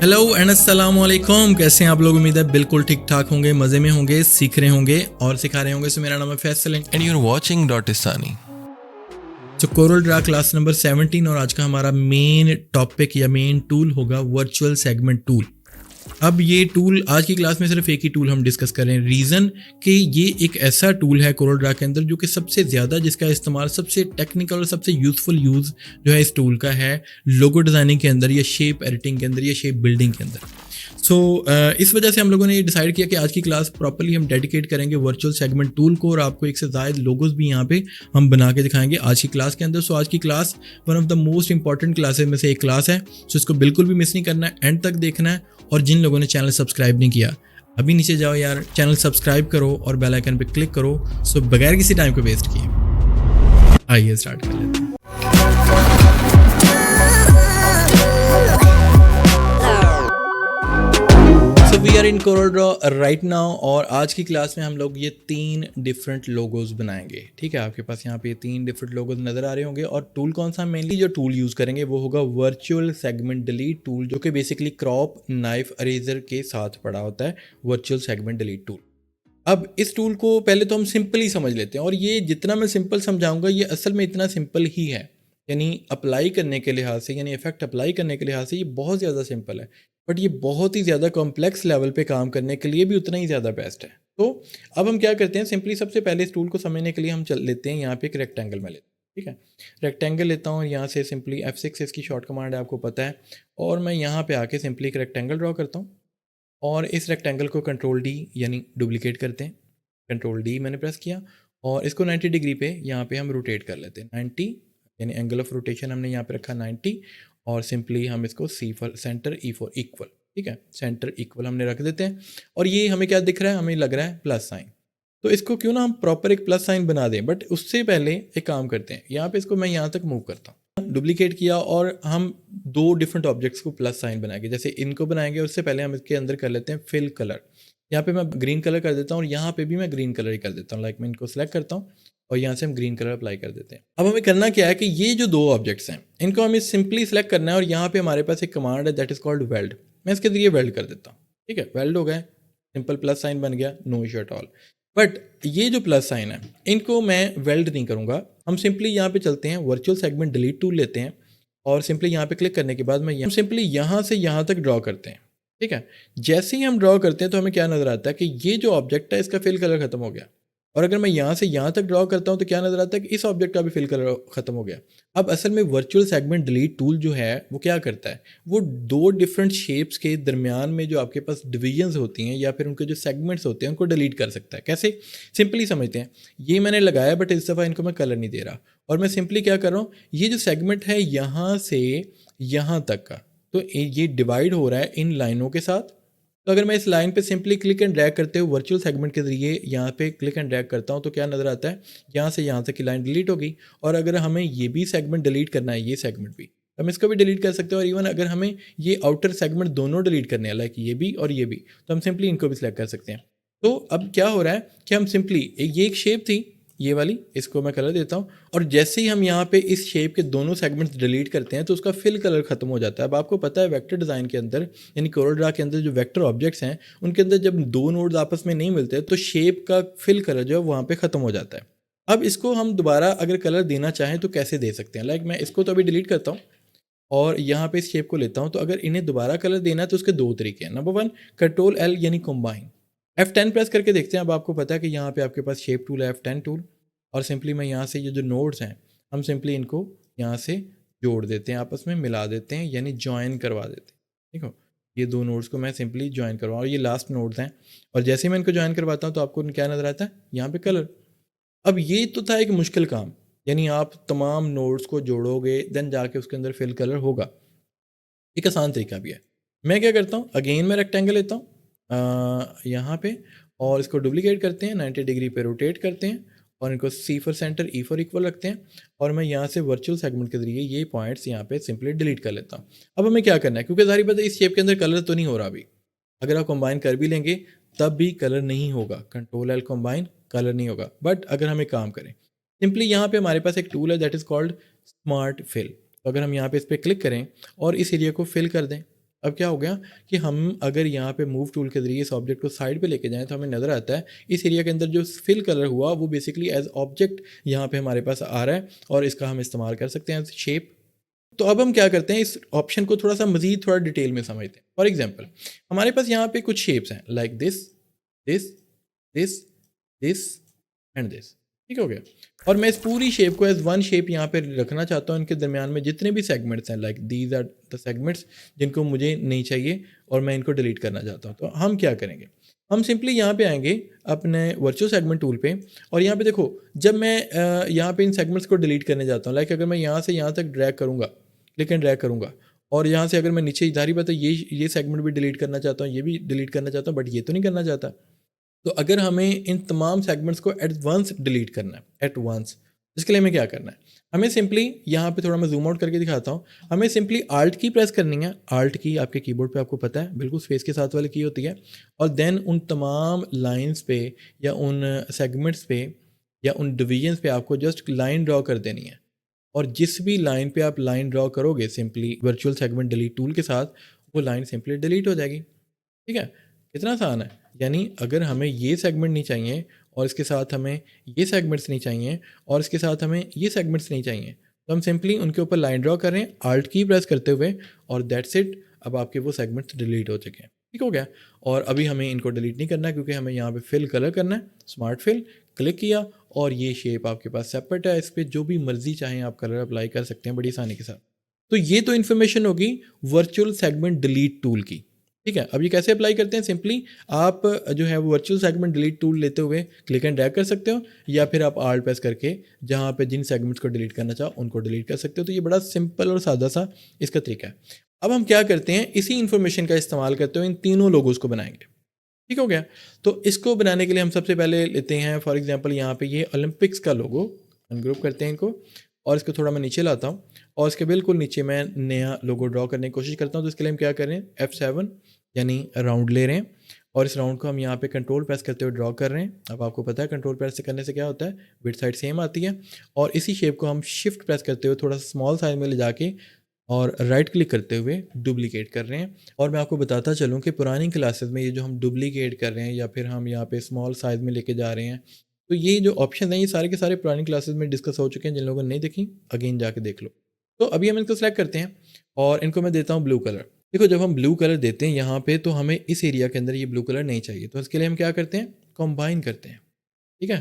Hello and अस्सलाम वालेकुम। कैसे हैं आप लोग? उम्मीद है बिल्कुल ठीक ठाक होंगे, मज़े में होंगे, सीख रहे होंगे और सिखा रहे होंगे। सो मेरा नाम है Faisal and you're watching Dotisani. So Corel Draw class number 17 और आज का हमारा मेन टॉपिक या मेन टूल होगा वर्चुअल सेगमेंट टूल। अब ये टूल आज की क्लास में सिर्फ एक ही टूल हम डिस्कस कर रहे हैं। रीज़न कि ये एक ऐसा टूल है कोरल ड्रा के अंदर जो कि सबसे ज़्यादा जिसका इस्तेमाल सबसे टेक्निकल और सबसे यूज़फुल यूज़ जो है इस टूल का है लोगो डिज़ाइनिंग के अंदर या शेप एडिटिंग के अंदर या शेप बिल्डिंग के अंदर। सो इस वजह से हम लोगों ने ये डिसाइड किया कि आज की क्लास प्रॉपर्ली हम डेडिकेट करेंगे वर्चुअल सेगमेंट टूल को और आपको एक से ज़्यादा लोगोस भी यहाँ पे हम बना के दिखाएंगे आज की क्लास के अंदर। सो आज की class one of the most important classes में से एक क्लास है। सो इसको बिल्कुल भी मिस नहीं करना है, एंड तक देखना है। और जिन लोगों ने चैनल सब्सक्राइब नहीं किया अभी नीचे जाओ यार, चैनल सब्सक्राइब करो और बेल आइकन पे क्लिक करो। सो बगैर किसी टाइम को वेस्ट किए आइए स्टार्ट कर लेते हैं। We are in Corel draw right now और आज की क्लास में हम लोग ये 3 डिफरेंट लोगोज बनाएंगे। ठीक है, आपके पास यहाँ पे 3 डिफरेंट लोगोज नजर आ रहे होंगे और टूल कौन सा मेनली जो टूल यूज करेंगे वो होगा वर्चुअल सेगमेंट डिलीट टूल, जो कि बेसिकली क्रॉप नाइफ अरेजर के साथ पड़ा होता है वर्चुअल सेगमेंट डिलीट टूल। अब इस टूल को पहले तो हम सिंपल ही समझ लेते हैं और ये जितना मैं सिंपल समझाऊंगा ये असल में इतना सिंपल ही है, यानी अप्लाई करने के लिहाज से, यानी इफेक्ट अप्लाई करने के लिहाज से ये बहुत ज़्यादा सिंपल है, बट ये बहुत ही ज़्यादा कॉम्प्लेक्स लेवल पे काम करने के लिए भी उतना ही ज़्यादा बेस्ट है। तो अब हम क्या करते हैं, सिंपली सबसे पहले इस टूल को समझने के लिए हम चल लेते हैं यहाँ पे एक रेक्टेंगल में लेते हैं। ठीक है, रेक्टेंगल लेता हूँ और यहाँ से सिंपली F6 इसकी शॉर्ट कमांड है, आपको पता है। और मैं यहाँ पे आके सिंपली एक रेक्टेंगल ड्रॉ करता हूँ और इस रेक्टेंगल को कंट्रोल डी यानी डुप्लीकेट करते हैं। कंट्रोल डी मैंने प्रेस किया और इसको 90 डिग्री पे यहाँ पे हम रोटेट कर लेते हैं। 90 यानी एंगल ऑफ रोटेशन हमने यहाँ पे रखा 90 और सिंपली हम इसको C for centre, E for equal. ठीक है, सेंटर इक्वल हमने रख देते हैं और ये हमें क्या दिख रहा है, हमें लग रहा है प्लस साइन। तो इसको क्यों ना हम प्रॉपर एक प्लस साइन बना दें, बट उससे पहले एक काम करते हैं, यहाँ पे इसको मैं यहाँ तक मूव करता हूँ, डुप्लीकेट किया और हम 2 डिफरेंट ऑब्जेक्ट्स को प्लस साइन बनाएंगे। जैसे इनको बनाएंगे उससे पहले हम इसके अंदर कर लेते हैं फिल कलर। यहाँ पे मैं ग्रीन कलर कर देता हूँ और यहाँ पे भी मैं ग्रीन कलर ही कर देता हूँ। लाइक मैं इनको सेलेक्ट करता हूँ और यहाँ से हम ग्रीन कलर अप्लाई कर देते हैं। अब हमें करना क्या है कि ये जो 2 ऑब्जेक्ट्स हैं इनको हमें सिंपली सेलेक्ट करना है और यहाँ पे हमारे पास एक कमांड है दैट इज कॉल्ड वेल्ड। मैं इसके जरिए वेल्ड कर देता हूँ। ठीक है, वेल्ड हो गए, सिंपल प्लस साइन बन गया, no issue at all. But ये जो प्लस साइन है इनको मैं वेल्ड नहीं करूँगा। हम सिंपली यहाँ पे चलते हैं, वर्चुअल सेगमेंट डिलीट टूल लेते हैं और सिंपली यहाँ पे क्लिक करने के बाद मैं हम सिंपली यहाँ से यहाँ तक ड्रॉ करते हैं। ठीक है, जैसे ही हम ड्रॉ करते हैं तो हमें क्या नज़र आता है कि ये जो ऑब्जेक्ट है इसका फिल कलर खत्म हो गया। और अगर मैं यहाँ से यहाँ तक ड्रॉ करता हूँ तो क्या नज़र आता है कि इस ऑब्जेक्ट का भी फिल कलर खत्म हो गया। अब असल में वर्चुअल सेगमेंट डिलीट टूल जो है वो क्या करता है, वो 2 डिफरेंट शेप्स के दरमियान में जो आपके पास डिविजन्स होती हैं या फिर उनके जो सेगमेंट्स होते हैं उनको डिलीट कर सकता है। कैसे, सिंपली समझते हैं। ये मैंने लगाया बट इस दफ़ा इनको मैं कलर नहीं दे रहा और मैं सिंपली क्या कर रहा हूँ, ये जो सेगमेंट है यहाँ से यहाँ तक का, तो ये डिवाइड हो रहा है इन लाइनों के साथ। तो अगर मैं इस लाइन पे सिंपली क्लिक एंड ड्रैग करते हुए वर्चुअल सेगमेंट के जरिए यहाँ पे क्लिक एंड ड्रैग करता हूँ तो क्या नज़र आता है, यहाँ से यहाँ तक की लाइन डिलीट हो गई। और अगर हमें ये भी सेगमेंट डिलीट करना है, ये सेगमेंट भी, हम इसको भी डिलीट कर सकते हैं। और इवन अगर हमें ये आउटर सेगमेंट दोनों डिलीट करने हैं, लाइक ये भी और ये भी, तो हम सिंपली इनको भी सिलेक्ट कर सकते हैं। तो अब क्या हो रहा है कि हम सिंपली ये एक शेप थी ये वाली, इसको मैं कलर देता हूँ और जैसे ही हम यहाँ पे इस शेप के दोनों सेगमेंट्स डिलीट करते हैं तो उसका फिल कलर खत्म हो जाता है। अब आपको पता है वेक्टर डिज़ाइन के अंदर यानी कोरल ड्रा के अंदर जो वेक्टर ऑब्जेक्ट्स हैं उनके अंदर जब 2 नोड्स आपस में नहीं मिलते तो शेप का फिल कलर जो है वहाँ पे ख़त्म हो जाता है। अब इसको हम दोबारा अगर कलर देना चाहें तो कैसे दे सकते हैं, लाइक मैं इसको तो अभी डिलीट करता हूँ और यहाँ पे इस शेप को लेता हूँ। तो अगर इन्हें दोबारा कलर देना है तो उसके 2 तरीके हैं। नंबर 1 कंट्रोल L यानी कंबाइन, F10 प्रेस करके देखते हैं। अब आपको पता है कि यहाँ पे आपके पास शेप टूल है F10 टूल और सिंपली मैं यहाँ से ये जो नोड्स हैं हम सिंपली इनको यहाँ से जोड़ देते हैं, आपस में मिला देते हैं यानी ज्वाइन करवा देते हैं। ठीक हो, ये 2 नोड्स को मैं सिंपली ज्वाइन करवाऊँ और ये लास्ट नोड्स हैं और जैसे ही मैं इनको ज्वाइन करवाता हूँ तो आपको क्या नज़र आता है, यहाँ पे कलर। अब ये तो था एक मुश्किल काम, यानी आप तमाम नोड्स को जोड़ोगे देन जाके उसके अंदर फिल कलर होगा। एक आसान तरीका भी है। मैं क्या करता हूँ, अगेन मैं रेक्टेंगल लेता हूँ यहाँ पे और इसको डुप्लीकेट करते हैं, 90 डिग्री पे रोटेट करते हैं और इनको C for centre, E for equal रखते हैं और मैं यहाँ से वर्चुअल सेगमेंट के जरिए ये पॉइंट्स यहाँ पे सिंपली डिलीट कर लेता हूँ। अब हमें क्या करना है, क्योंकि जाहिर बात है इस शेप के अंदर कलर तो नहीं हो रहा अभी, अगर आप कंबाइन कर भी लेंगे तब भी कलर नहीं होगा। कंट्रोल L कंबाइन, कलर नहीं होगा। बट अगर हम एक काम करें, सिंपली यहाँ पे हमारे पास एक टूल है that is called smart fill. तो अगर हम यहाँ पे इस पर क्लिक करें और इस एरिया को फिल कर दें अब क्या हो गया कि हम अगर यहाँ पे मूव टूल के ज़रिए इस ऑब्जेक्ट को साइड पे लेके जाएं तो हमें नज़र आता है इस एरिया के अंदर जो फिल कलर हुआ वो बेसिकली एज ऑब्जेक्ट यहाँ पे हमारे पास आ रहा है और इसका हम इस्तेमाल कर सकते हैं एज शेप। तो अब हम क्या करते हैं, इस ऑप्शन को थोड़ा सा मज़ीद थोड़ा डिटेल में समझते हैं। फॉर एग्जांपल हमारे पास यहाँ पे कुछ शेप्स हैं like this this this this and this, ठीक हो गया। और मैं इस पूरी शेप को एज वन शेप यहाँ पे रखना चाहता हूँ। इनके दरमियान में जितने भी सेगमेंट्स हैं like these are the segments जिनको मुझे नहीं चाहिए और मैं इनको डिलीट करना चाहता हूँ। तो हम क्या करेंगे, हम सिंपली यहाँ पे आएंगे अपने वर्चुअल सेगमेंट टूल पे और यहाँ पे देखो जब मैं यहाँ पे इन सेगमेंट्स को डिलीट करने जाता हूँ, लाइक अगर मैं यहाँ से यहाँ तक ड्रैग करूँगा, क्लिक एंड ड्रैग करूँगा और यहाँ से अगर मैं नीचे जारी बात है ये सेगमेंट भी डिलीट करना चाहता हूँ, ये भी डिलीट करना चाहता हूँ, बट ये तो नहीं करना चाहता। तो अगर हमें इन तमाम सेगमेंट्स को एट वंस डिलीट करना है, एट वंस, इसके लिए हमें क्या करना है, हमें सिंपली यहाँ पे थोड़ा मैं जूम आउट करके दिखाता हूँ, हमें सिंपली आल्ट की प्रेस करनी है। आल्ट की आपके कीबोर्ड पे आपको पता है बिल्कुल स्पेस के साथ वाली की होती है। और देन उन तमाम लाइंस पे या उन सेगमेंट्स पे या उन डिवीजन्स पे आपको जस्ट लाइन ड्रॉ कर देनी है। और जिस भी लाइन पे आप लाइन ड्रॉ करोगे simply virtual segment delete tool के साथ वो लाइन सिंपली डिलीट हो जाएगी। ठीक है, कितना आसान है। यानी अगर हमें ये सेगमेंट नहीं चाहिए और इसके साथ हमें ये सेगमेंट्स नहीं चाहिए और इसके साथ हमें ये सेगमेंट्स नहीं चाहिए तो हम सिंपली उनके ऊपर लाइन ड्रॉ करें आल्ट की प्रेस करते हुए और दैट्स इट। अब आपके वो सेगमेंट्स डिलीट हो चुके हैं, ठीक हो गया। और अभी हमें इनको डिलीट नहीं करना है क्योंकि हमें यहाँ पे फिल कलर करना है। स्मार्ट फिल क्लिक किया और ये शेप आपके पास सेपरेट है, इस पर जो भी मर्जी चाहें आप कलर अप्लाई कर सकते हैं बड़ी आसानी के साथ। तो ये तो इन्फॉर्मेशन होगी वर्चुअल सेगमेंट डिलीट टूल की। ठीक है, अब ये कैसे अप्लाई करते हैं, सिंपली आप जो है वो वर्चुअल सेगमेंट डिलीट टूल लेते हुए क्लिक एंड ड्रैग कर सकते हो या फिर आप आल्ट प्रेस करके जहाँ पे जिन सेगमेंट्स को डिलीट करना चाहो उनको डिलीट कर सकते हो। तो ये बड़ा सिंपल और सादा सा इसका तरीका है। अब हम क्या करते हैं, इसी इन्फॉर्मेशन का इस्तेमाल करते हुए इन तीनों लोगोस को बनाएंगे। ठीक हो गया। तो इसको बनाने के लिए हम सबसे पहले लेते हैं फॉर एग्जांपल यहाँ पे ये ओलंपिक्स का लोगो, अनग्रुप करते हैं इनको और इसको थोड़ा मैं नीचे लाता हूँ और इसके बिल्कुल नीचे मैं नया लोगो ड्रॉ करने की कोशिश करता हूँ। तो इसके लिए हम क्या कर रहे हैं, F7 यानी राउंड ले रहे हैं और इस राउंड को हम यहाँ पे कंट्रोल प्रेस करते हुए ड्रॉ कर रहे हैं। अब आपको पता है कंट्रोल प्रेस करने से क्या होता है, विड्थ साइड सेम आती है। और इसी शेप को हम शिफ्ट प्रेस करते हुए थोड़ा सा स्मॉल साइज में ले जाके और राइट क्लिक करते हुए डुप्लीकेट कर रहे हैं। और मैं आपको बताता चलूँ कि पुरानी क्लासेस में ये जो हम डुप्लीकेट कर रहे हैं या फिर हम यहाँ पे स्मॉल साइज़ में लेके जा रहे हैं, तो ये जो ऑप्शन हैं ये सारे के सारे पुरानी क्लासेस में डिस्कस हो चुके हैं। जिन लोगों ने नहीं देखी अगेन जाके देख लो। तो अभी हम इनको सेलेक्ट करते हैं और इनको मैं देता हूँ ब्लू कलर। देखो जब हम ब्लू कलर देते हैं यहाँ पे तो हमें इस एरिया के अंदर ये ब्लू कलर नहीं चाहिए, तो इसके लिए हम क्या करते हैं, कंबाइन करते हैं। ठीक है,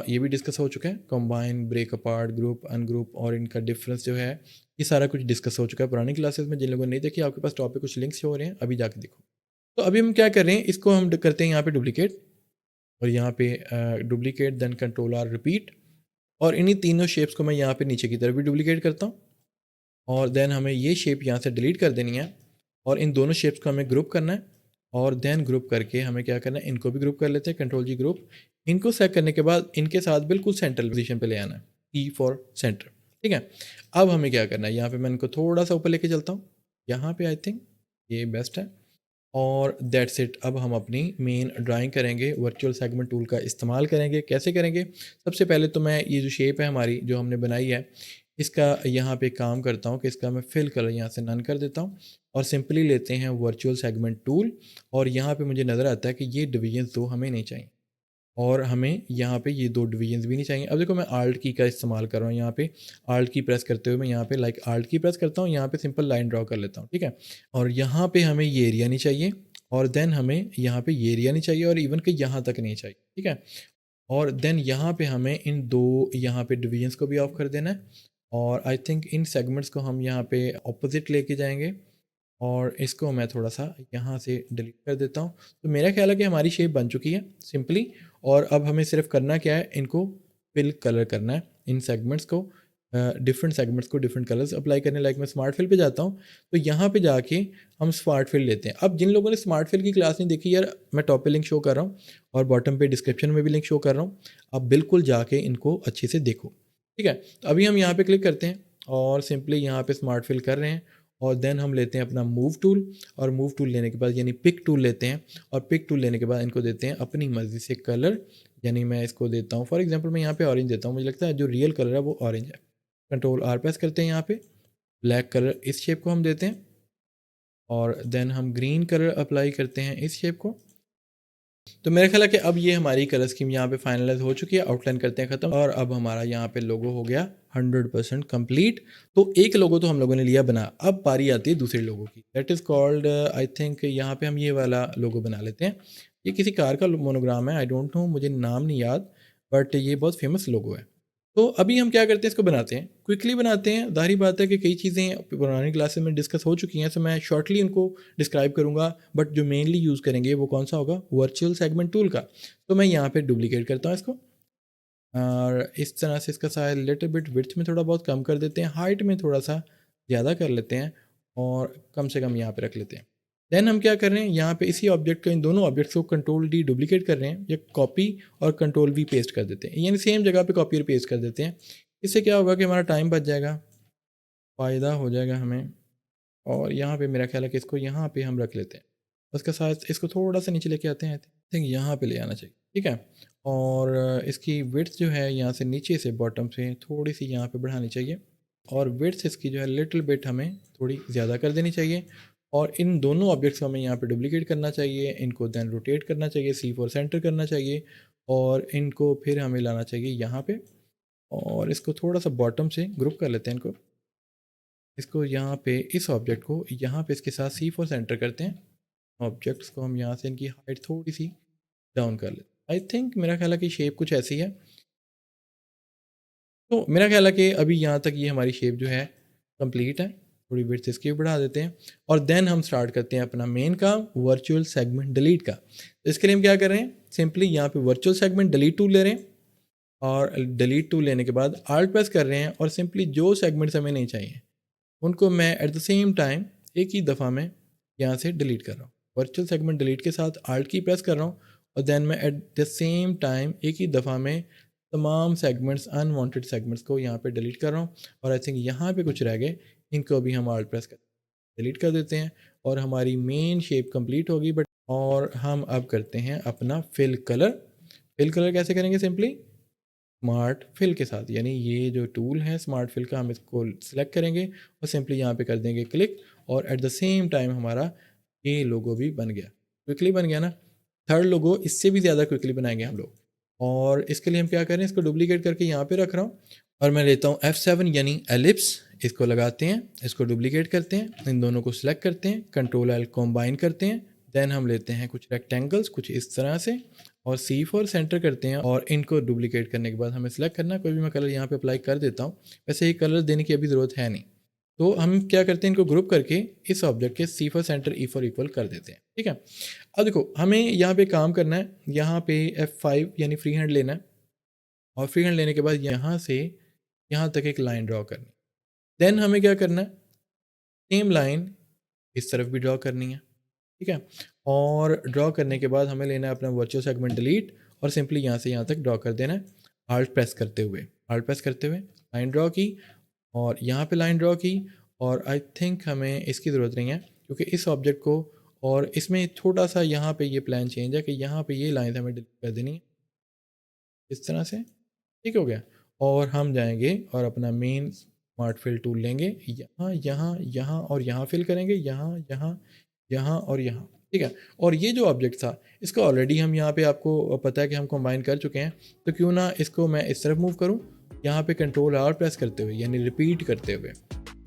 ये भी डिस्कस हो चुका है, combine, break apart, group, ungroup और इनका डिफरेंस जो है ये सारा कुछ डिस्कस हो चुका है पुरानी क्लासेस में। जिन लोगों ने नहीं देखी आपके पास टॉप पे कुछ लिंक्स हो रहे हैं, अभी जाके देखो। तो अभी हम क्या कर रहे हैं, इसको हम करते हैं यहाँ पे डुप्लीकेट और यहाँ पे duplicate then control R repeat और इन्हीं तीनों शेप्स को मैं यहाँ पे नीचे की तरफ भी डुप्लीकेट करता हूँ और देन हमें ये शेप यहाँ से डिलीट कर देनी है और इन दोनों शेप्स को हमें ग्रुप करना है और देन ग्रुप करके हमें क्या करना है, इनको भी ग्रुप कर लेते हैं, कंट्रोल जी ग्रुप। इनको सेलेक्ट करने के बाद इनके साथ बिल्कुल सेंट्रल पोजीशन पे ले आना है, ई फॉर सेंटर। ठीक है, अब हमें क्या करना है, यहाँ पे मैं इनको थोड़ा सा ऊपर लेके चलता हूँ, यहाँ पे आई थिंक ये बेस्ट है और दैट्स इट। अब हम अपनी मेन ड्राइंग करेंगे, वर्चुअल सेगमेंट टूल का इस्तेमाल करेंगे। कैसे करेंगे, सबसे पहले तो मैं ये जो शेप है हमारी जो हमने बनाई है इसका यहाँ पे काम करता हूँ कि इसका मैं फिल कलर यहाँ से नन कर देता हूँ और सिंपली लेते हैं वर्चुअल सेगमेंट टूल और यहाँ पे मुझे नज़र आता है कि ये डिवीजन्स दो हमें नहीं चाहिए और हमें यहाँ पे ये दो डिवीजन्स भी नहीं चाहिए। अब देखो मैं आल्ट की का इस्तेमाल कर रहा हूँ, यहाँ पे आल्ट की प्रेस करते हुए मैं यहाँ पे लाइक आल्ट की प्रेस करता हूँ, यहाँ पे सिंपल लाइन ड्रॉ कर लेता हूँ। ठीक है, और यहाँ पे हमें ये एरिया नहीं चाहिए और देन हमें यहाँ पे ये एरिया नहीं चाहिए और इवन कि यहाँ तक नहीं चाहिए। ठीक है, और देन यहाँ पे हमें इन दो यहाँ पे डिवीजन्स को भी ऑफ कर देना है और आई थिंक इन सेगमेंट्स को हम यहाँ पे ऑपोजिट लेके जाएंगे और इसको मैं थोड़ा सा यहाँ से डिलीट कर देता हूँ। तो मेरा ख्याल है कि हमारी शेप बन चुकी है सिंपली और अब हमें सिर्फ करना क्या है, इनको फिल कलर करना है, इन सेगमेंट्स को डिफरेंट सेगमेंट्स को डिफरेंट कलर्स अप्लाई करने। लाइक मैं स्मार्ट फिल पे जाता हूँ तो यहाँ पे जाके हम स्मार्ट फिल लेते हैं। अब जिन लोगों ने स्मार्ट फिल की क्लास नहीं देखी यार, मैं टॉप पे लिंक शो कर रहा हूँ और बॉटम पे डिस्क्रिप्शन में भी लिंक शो कर रहा हूँ, आप बिल्कुल जाके इनको अच्छे से देखो। ठीक है, तो अभी हम यहाँ पे क्लिक करते हैं और सिंपली यहाँ पे स्मार्ट फिल कर रहे हैं और देन हम लेते हैं अपना मूव टूल और मूव टूल लेने के बाद यानी पिक टूल लेते हैं और पिक टूल लेने के बाद इनको देते हैं अपनी मर्ज़ी से कलर। यानी मैं इसको देता हूँ फॉर एग्जांपल मैं यहाँ पे ऑरेंज देता हूँ, मुझे लगता है जो रियल कलर है वो ऑरेंज है। कंट्रोल आर प्रेस करते हैं, यहाँ पे ब्लैक कलर इस शेप को हम देते हैं और देन हम ग्रीन कलर अप्लाई करते हैं इस शेप को। तो मेरा ख्याल है कि अब ये हमारी कलर स्कीम यहाँ पे फाइनलाइज हो चुकी है। आउटलाइन करते हैं ख़त्म और अब हमारा यहाँ पे लोगो हो गया 100% कंप्लीट। तो एक लोगो तो हम लोगों ने लिया बना, अब पारी आती है दूसरे लोगों की। That is called I think यहाँ पे हम ये वाला लोगो बना लेते हैं। ये किसी कार का मोनोग्राम है, आई डोंट नो, मुझे नाम नहीं याद, बट ये बहुत फेमस लोगो है। तो अभी हम क्या करते हैं, इसको बनाते हैं, क्विकली बनाते हैं। जाहिर बात है कि कई चीज़ें पुरानी क्लासेस में डिस्कस हो चुकी हैं, तो मैं शॉर्टली इनको डिस्क्राइब करूंगा, बट जो मेनली यूज़ करेंगे वो कौन सा होगा, वर्चुअल सेगमेंट टूल का। तो मैं यहाँ पे डुप्लीकेट करता हूँ इसको और इस तरह से इसका साइज लिटिल बिट विड्थ में थोड़ा बहुत कम कर देते हैं, हाइट में थोड़ा सा ज़्यादा कर लेते हैं और कम से कम यहाँ पे रख लेते हैं। देन हम क्या कर रहे हैं, यहाँ पे इसी ऑब्जेक्ट को, इन दोनों ऑब्जेक्ट्स को कंट्रोल डी डुप्लीकेट कर रहे हैं, या कॉपी और कंट्रोल वी पेस्ट कर देते हैं, यानी सेम जगह पे कॉपी और पेस्ट कर देते हैं। इससे क्या होगा कि हमारा टाइम बच जाएगा, फ़ायदा हो जाएगा हमें। और यहाँ पे मेरा ख्याल है कि इसको यहाँ पे हम रख लेते हैं, उसके साथ इसको थोड़ा सा नीचे लेके आते हैं, आई थिंक यहाँ पे ले आना चाहिए, ठीक है। और इसकी विड्थ जो है यहाँ से नीचे से बॉटम से थोड़ी सी यहाँ पे बढ़ानी चाहिए, और विड्थ इसकी जो है लिटिल बिट हमें थोड़ी ज़्यादा कर देनी चाहिए। और इन दोनों ऑब्जेक्ट्स को हमें यहाँ पे डुप्लीकेट करना चाहिए, इनको देन रोटेट करना चाहिए, C4 सेंटर करना चाहिए, और इनको फिर हमें लाना चाहिए यहाँ पे, और इसको थोड़ा सा बॉटम से ग्रुप कर लेते हैं इनको। इसको यहाँ पे, इस ऑब्जेक्ट को यहाँ पे इसके साथ C4 सेंटर करते हैं। ऑब्जेक्ट्स को हम यहाँ से इनकी हाइट थोड़ी सी डाउन कर लेते हैं। आई थिंक मेरा ख्याल है कि शेप कुछ ऐसी है। तो मेरा ख्याल है कि अभी यहाँ तक ये हमारी शेप जो है कंप्लीट है। थोड़ी विड्थ इसकी भी बढ़ा देते हैं और देन हम स्टार्ट करते हैं अपना मेन काम, वर्चुअल सेगमेंट डिलीट का। तो इसके लिए हम क्या कर रहे हैं, सिंपली यहाँ पे वर्चुअल सेगमेंट डिलीट टूल ले रहे हैं, और डिलीट टूल लेने के बाद आल्ट प्रेस कर रहे हैं, और सिंपली जो सेगमेंट्स हमें नहीं चाहिए उनको मैं एट द सेम टाइम एक ही दफ़ा में यहाँ से डिलीट कर रहा हूँ। वर्चुअल सेगमेंट डिलीट के साथ आल्ट की प्रेस कर रहा हूँ, और देन मैं एट द सेम टाइम एक ही दफ़ा में तमाम सेगमेंट्स, अनवांटेड सेगमेंट्स को यहाँ पे डिलीट कर रहा हूँ। और आई थिंक यहाँ पे कुछ रह गए, इनको भी हम आल्ट प्रेस कर डिलीट कर देते हैं, और हमारी मेन शेप कंप्लीट होगी। बट और हम अब करते हैं अपना फिल कलर। फिल कलर कैसे करेंगे, सिंपली स्मार्ट फिल के साथ, यानी ये जो टूल है स्मार्ट फिल का, हम इसको सिलेक्ट करेंगे और सिंपली यहाँ पे कर देंगे क्लिक, और एट द सेम टाइम हमारा ये लोगो भी बन गया, क्विकली बन गया ना। थर्ड लोगो इससे भी ज़्यादा क्विकली बनाएंगे हम लोग, और इसके लिए हम क्या करें, इसको डुप्लीकेट करके यहाँ पे रख रहा हूँ, और मैं लेता हूँ F7 यानी एलिप्स, इसको लगाते हैं, इसको डुप्लीकेट करते हैं, इन दोनों को सिलेक्ट करते हैं, कंट्रोल L कॉम्बाइन करते हैं, देन हम लेते हैं कुछ रेक्टेंगल्स कुछ इस तरह से, और C4 सेंटर करते हैं, और इनको डुप्लीकेट करने के बाद हमें सेलेक्ट करना है कोई भी, मैं कलर यहाँ पे अप्लाई कर देता हूँ। वैसे ही कलर देने की अभी ज़रूरत है नहीं, तो हम क्या करते हैं, इनको ग्रुप करके इस ऑब्जेक्ट के C4 सेंटर E4 इक्वल कर देते हैं, ठीक है। अब देखो हमें यहाँ पे काम करना है, यहाँ पे F5 यानी फ्री हैंड लेना है, और फ्री हैंड लेने के बाद यहाँ से यहाँ तक एक लाइन ड्रॉ करनी है। देन हमें क्या करना है, सेम लाइन इस तरफ भी ड्रॉ करनी है, ठीक है। और ड्रॉ करने के बाद हमें लेना है अपना वर्चुअल सेगमेंट डिलीट, और सिंपली यहाँ से यहाँ तक ड्रॉ कर देना है, आल्ट प्रेस करते हुए लाइन ड्रॉ की, और यहाँ पे लाइन ड्रॉ की। और आई थिंक हमें इसकी ज़रूरत नहीं है, क्योंकि इस ऑब्जेक्ट को, और इसमें थोड़ा सा यहाँ पे ये प्लान चेंज है कि यहाँ पे ये लाइन हमें डिलीट कर देनी है इस तरह से, ठीक हो गया। और हम जाएंगे और अपना मेन स्मार्ट फिल टूल लेंगे, यहाँ यहाँ यहाँ और यहाँ फिल करेंगे, यहाँ यहाँ यहाँ और यहाँ, ठीक है। और ये जो ऑब्जेक्ट था इसको ऑलरेडी हम यहाँ पे, आपको पता है कि हम कंबाइन कर चुके हैं, तो क्यों ना इसको मैं इस तरफ मूव करूँ, यहाँ पे कंट्रोल R प्रेस करते हुए, यानी रिपीट करते हुए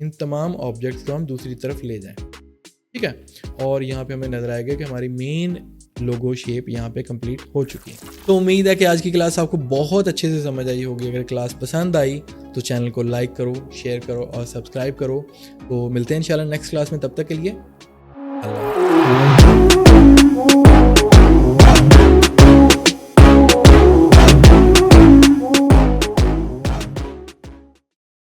इन तमाम ऑब्जेक्ट्स को हम दूसरी तरफ ले जाएं, ठीक है। और यहाँ पे हमें नज़र आएगा कि हमारी मेन लोगो शेप यहाँ पे कंप्लीट हो चुकी है। तो उम्मीद है कि आज की क्लास आपको बहुत अच्छे से समझ आई होगी। अगर क्लास पसंद आई तो चैनल को लाइक करो, शेयर करो और सब्सक्राइब करो। तो मिलते हैं इंशाल्लाह नेक्स्ट क्लास में, तब तक के लिए अल्लाह।